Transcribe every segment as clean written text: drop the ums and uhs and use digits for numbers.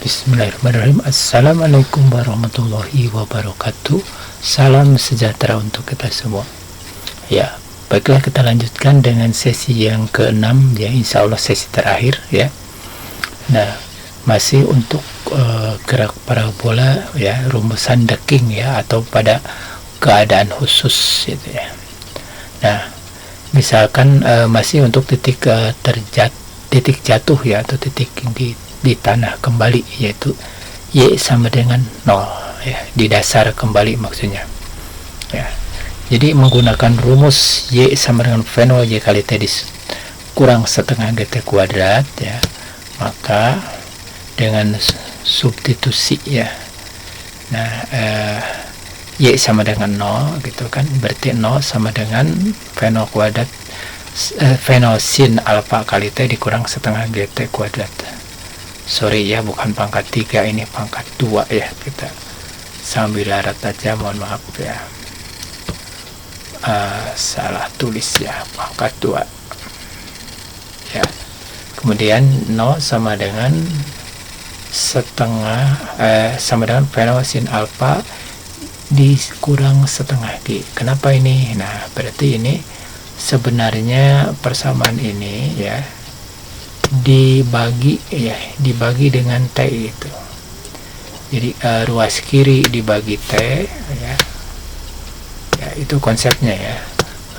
Bismillahirrahmanirrahim. Assalamualaikum warahmatullahi wabarakatuh. Salam sejahtera untuk kita semua. Ya, baiklah kita lanjutkan dengan sesi yang ke-6 ya, insya Allah sesi terakhir ya. Nah, masih untuk gerak parabola ya, rumusan Deking ya, atau pada keadaan khusus gitu ya. Nah, misalkan masih untuk titik titik jatuh ya, atau titik di tanah kembali, yaitu Y sama dengan 0 ya, di dasar kembali maksudnya ya. Jadi menggunakan rumus Y sama dengan V0 Y kali T kurang setengah GT kuadrat ya, maka dengan substitusi ya, nah Y sama dengan 0 gitu kan, berarti 0 sama dengan V0 kuadrat V0 sin alfa kali T dikurang setengah GT kuadrat. Sorry ya, bukan pangkat 3, ini pangkat 2 ya, kita sambil larat aja, mohon maaf ya, salah tulis ya, pangkat 2 ya. Kemudian 0 sama dengan setengah sama dengan V0 sin alfa dikurang setengah G. Kenapa ini? Nah, berarti ini sebenarnya persamaan ini ya dibagi dengan T itu. Jadi ruas kiri dibagi T ya, itu konsepnya ya.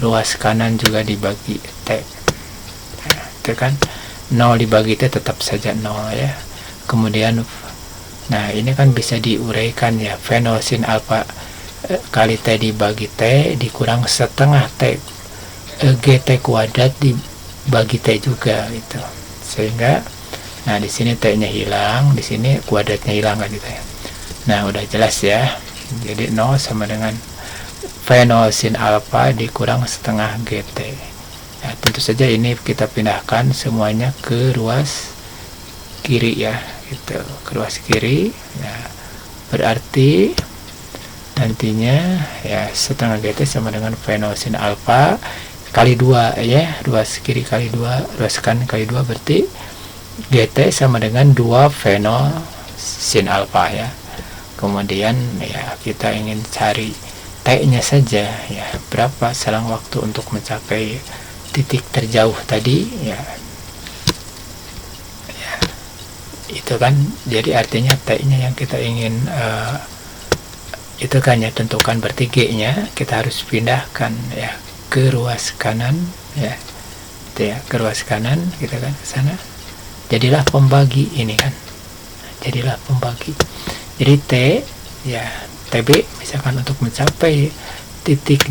Ruas kanan juga dibagi T ya, itu kan 0 dibagi T tetap saja 0 ya. Kemudian nah ini kan bisa diuraikan ya, V0 sin alfa kali T dibagi T dikurang setengah T GT kuadrat dibagi T juga gitu. Sehingga nah di sini T-nya hilang, di sini kuadratnya hilang kan gitu ya. Nah, udah jelas ya. Jadi 0 sama dengan V0 sin alfa dikurang setengah GT. Ya, tentu saja ini kita pindahkan semuanya ke ruas kiri ya, gitu, ke ruas kiri ya. Berarti nantinya ya setengah GT sama dengan V0 sin alfa kali 2 ya, ruas kiri kali 2, ruas kanan kali 2, berarti GT sama dengan 2 V0 sin alfa ya. Kemudian ya kita ingin cari T-nya saja ya, berapa selang waktu untuk mencapai titik terjauh tadi ya. Ya, itu kan jadi artinya T-nya yang kita ingin itu kan ya, tentukan, berarti G-nya kita harus pindahkan ya ke ruas kanan ya, itu ya, ke ruas kanan kita kan ke sana, jadilah pembagi ini kan, jadilah pembagi. Jadi T ya, TB misalkan untuk mencapai titik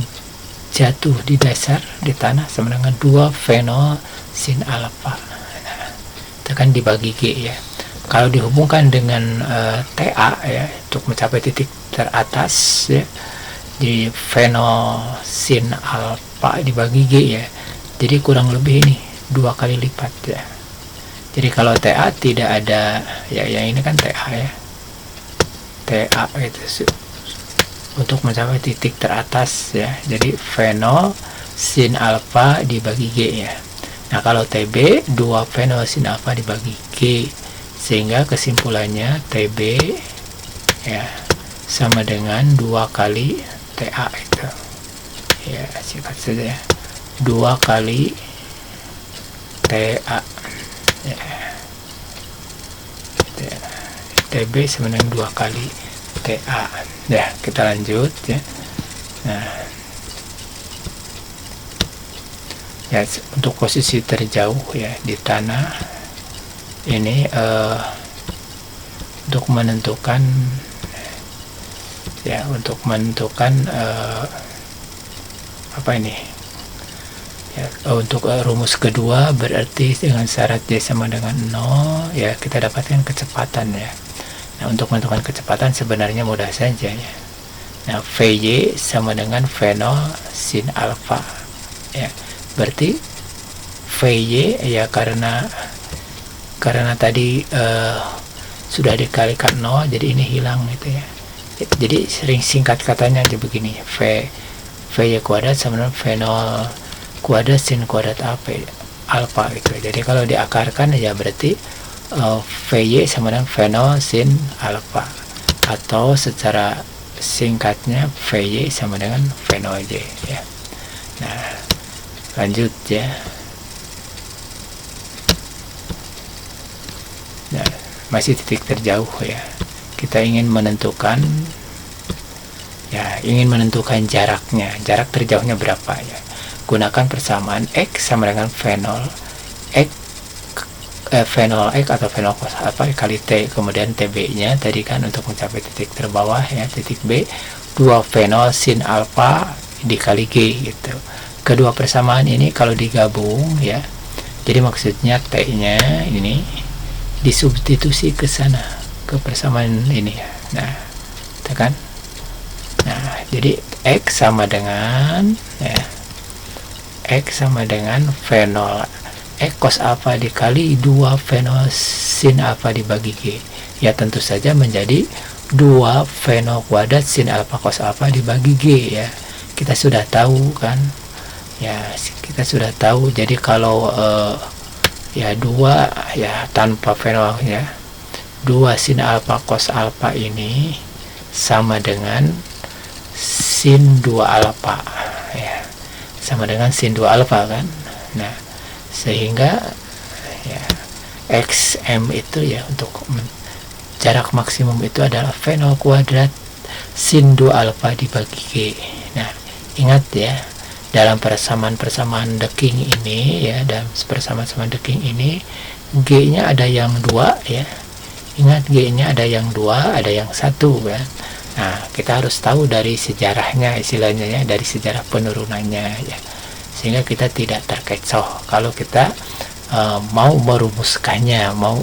jatuh di dasar di tanah sama dengan 2 V0 sin alfa. Nah, itu kan dibagi G ya. Kalau dihubungkan dengan TA ya, untuk mencapai titik teratas ya, di V0 sin alfa dibagi G ya, jadi kurang lebih ini 2 kali lipat ya. Jadi kalau TA tidak ada ya, yang ini kan TA ya, TA itu untuk mencapai titik teratas ya, jadi V0 sin alfa dibagi G ya. Nah, kalau TB 2 V0 sin alfa dibagi G, sehingga kesimpulannya TB ya sama dengan 2 kali TA itu ya, singkat saja ya, 2 kali TA ya. TB sama dengan 2 kali TA ya. Kita lanjut ya. Nah ya, untuk posisi terjauh ya di tanah ini untuk menentukan ya, untuk menentukan apa ini ya, untuk rumus kedua berarti dengan syarat Y sama dengan 0 ya, kita dapatkan kecepatan ya. Nah, untuk menentukan kecepatan sebenarnya mudah saja ya. Nah, VY sama dengan V0 sin alfa ya, berarti VY ya, karena tadi sudah dikalikan 0, jadi ini hilang gitu ya. Jadi sering singkat katanya aja begini, V kuadrat sama dengan V0 kuadrat sin kuadrat alfa gitu. Jadi kalau diakarkan ya berarti VY sama dengan fenol sin alfa, atau secara singkatnya VY sama dengan fenol Y ya. Nah, lanjut ya. Nah, masih titik terjauh ya. Kita ingin menentukan jaraknya, jarak terjauhnya berapa ya. Gunakan persamaan X sama dengan fenol X atau fenol cos alfa kali T, kemudian TB nya tadi kan untuk mencapai titik terbawah ya, titik B, 2 fenol sin alfa dikali G gitu. Kedua persamaan ini kalau digabung ya, jadi maksudnya T nya ini disubstitusi ke sana, ke persamaan ini ya. Nah, tekan. Nah, jadi X sama dengan ya, X sama dengan fenol X cos alfa dikali 2 fenol sin alfa dibagi G. Ya tentu saja menjadi 2 fenol kuadrat sin alfa cos alfa dibagi G ya. Kita sudah tahu kan. Ya, kita sudah tahu. Jadi kalau ya 2 ya tanpa fenol ya, 2 sin alfa cos alfa ini sama dengan sin 2 alfa ya. Sama dengan sin 2 alfa kan. Nah, sehingga ya XM itu ya untuk jarak maksimum itu adalah fenol kuadrat sin 2 alfa dibagi G. Nah, ingat ya, dalam persamaan Deking ini ya, dalam persamaan Deking ini G nya ada yang 2 ya. Ingat, G nya ada yang 2, ada yang 1 kan. Nah, kita harus tahu dari sejarahnya, istilahnya ya, dari sejarah penurunannya ya, sehingga kita tidak terkecoh kalau kita mau merumuskannya, mau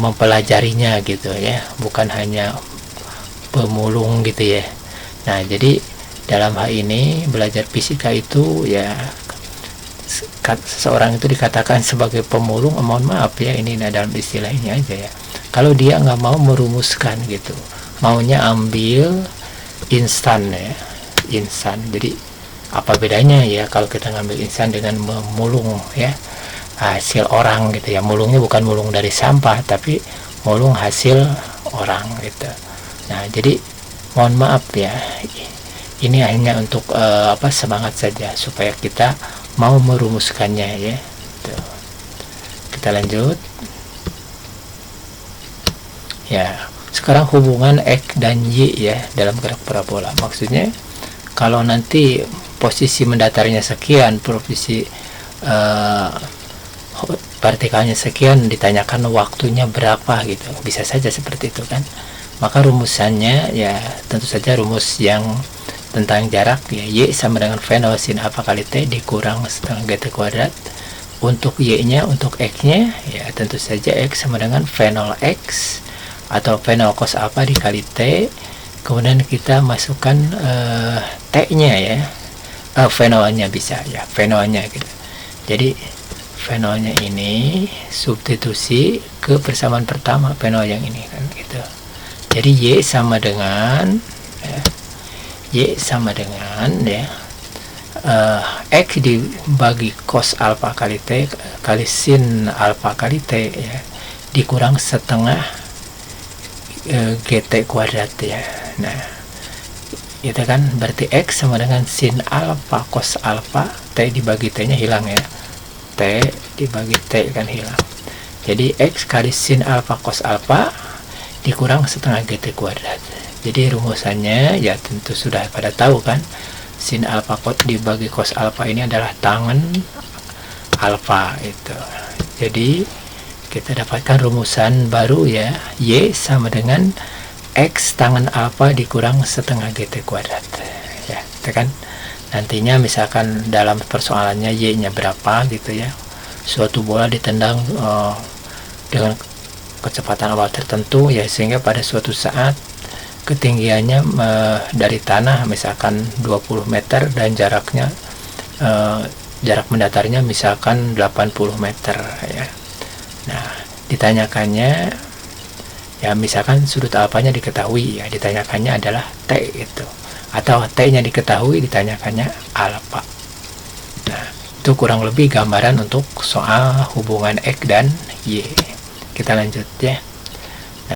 mempelajarinya gitu ya, bukan hanya pemulung gitu ya. Nah, jadi dalam hal ini belajar fisika itu ya, seseorang itu dikatakan sebagai pemulung, mohon maaf ya, ini dalam istilah ini aja ya, kalau dia nggak mau merumuskan gitu, maunya ambil instan ya, instan. Jadi apa bedanya ya kalau kita ngambil instan dengan memulung ya, hasil orang gitu ya. Mulungnya bukan mulung dari sampah, tapi mulung hasil orang gitu. Nah, jadi mohon maaf ya, ini hanya untuk semangat saja supaya kita mau merumuskannya ya. Tuh. Kita lanjut ya. Sekarang hubungan X dan Y ya dalam gerak parabola. Maksudnya kalau nanti posisi mendatarnya sekian, posisi vertikalnya sekian, ditanyakan waktunya berapa gitu, bisa saja seperti itu kan. Maka rumusannya ya tentu saja rumus yang tentang jarak ya, Y sama dengan fenol sin alfa kali T dikurang setengah GT kuadrat. Untuk Y nya, untuk X nya ya tentu saja X sama dengan fenol X atau fenol cos alfa dikali T, kemudian kita masukkan T nya ya, fenolnya bisa ya, fenolnya gitu. Jadi fenolnya ini substitusi ke persamaan pertama, fenol yang ini kan gitu. Jadi Y sama dengan ya, Y sama dengan ya, X dibagi cos alfa kali T kali sin alfa kali T ya, dikurang setengah GT kuadrat ya. Nah, itu kan berarti X sama dengan sin alfa cos alfa, T dibagi T nya hilang ya, T dibagi T kan hilang. Jadi X kali sin alfa cos alfa dikurang setengah GT kuadrat. Jadi rumusannya ya tentu sudah pada tahu kan, sin alfa dibagi cos alfa ini adalah tangen alfa itu. Jadi kita dapatkan rumusan baru ya, Y sama dengan X tangen alfa dikurang setengah GT kuadrat ya, itu kan. Nantinya misalkan dalam persoalannya Y nya berapa gitu ya, suatu bola ditendang dengan kecepatan awal tertentu ya, sehingga pada suatu saat ketinggiannya dari tanah misalkan 20 meter dan jaraknya jarak mendatarnya misalkan 80 meter ya. Nah, ditanyakannya ya misalkan sudut alfanya diketahui ya, ditanyakannya adalah T itu, atau T nya diketahui, ditanyakannya alfa. Nah, itu kurang lebih gambaran untuk soal hubungan X dan Y. Kita lanjut ya.